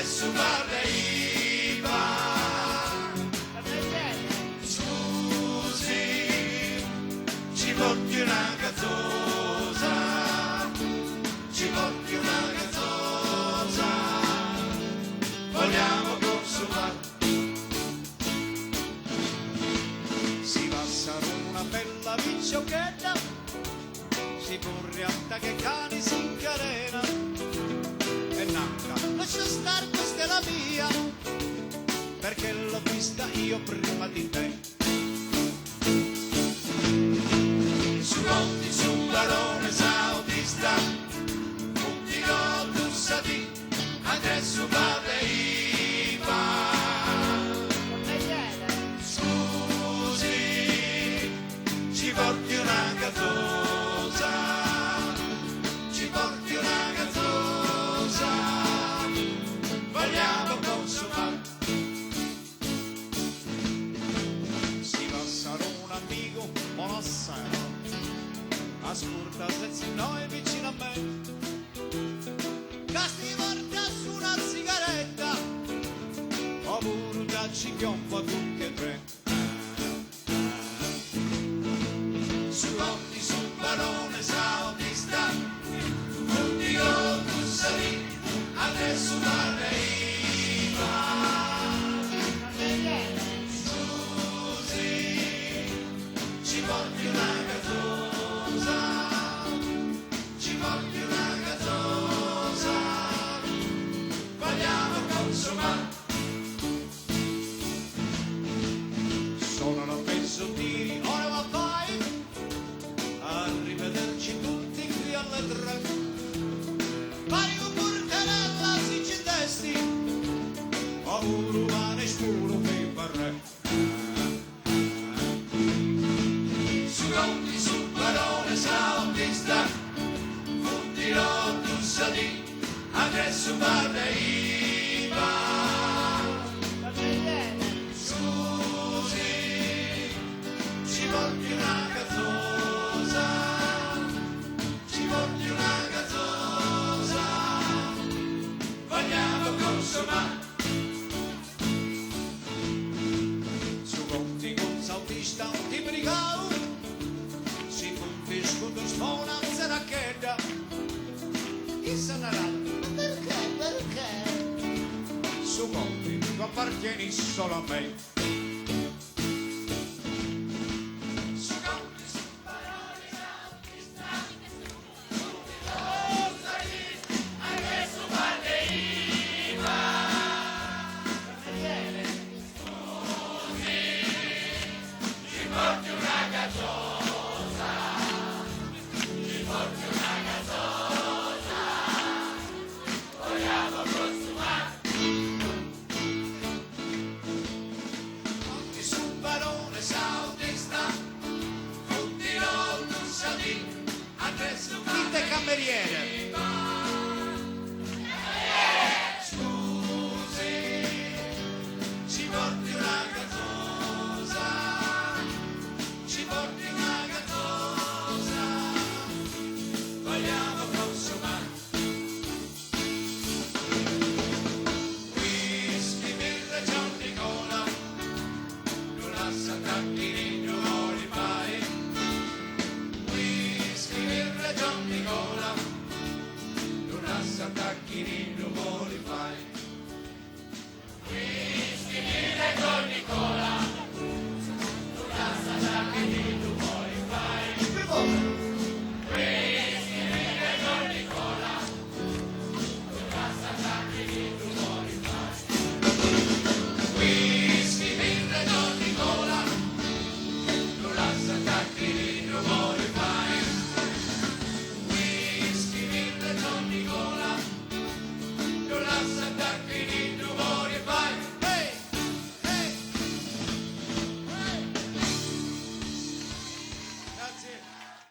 adesso parliva. Scusi, ci porti una gazzosa, ci porti una gazzosa, vogliamo consumare. Si passano una bella picciocchetta, si corre alta che cani si incarena, e nanca, lascia stare, questa è la mia, perché l'ho vista io prima di te. Su Conti, su Barone Saudista, tutti con Sadi, adesso parliva. Scusi, ci porti una gazzosa, ci porti una gazzosa, vogliamo consumare. Si passano un amico, buonasera, ascolta se noi vicino a me, casti porta su una sigaretta, oppure ci chiompa tutti e tre. Su Conti, su Barone Saudista, tutti con Sali, adesso parliva. Scusi, ci porti una gazzosa, ci porti una gazzosa, vogliamo consumare. Sono penso tiri, ora va poi, arrivederci tutti qui alle 3. Vai un burcherella si ci testi, o un umane scuro che parre. Su Conti, su Barone Saudista, tutti tu salì, adesso parliva. Scusi, ci porti una gazzosa, ci porti una gazzosa, vogliamo consumare. Su Conti con Saudista ti brigau, si punti scudo smonanza la chedda, chi se ne rende? Perché? Su Conti tu appartieni solo a me. Cameriere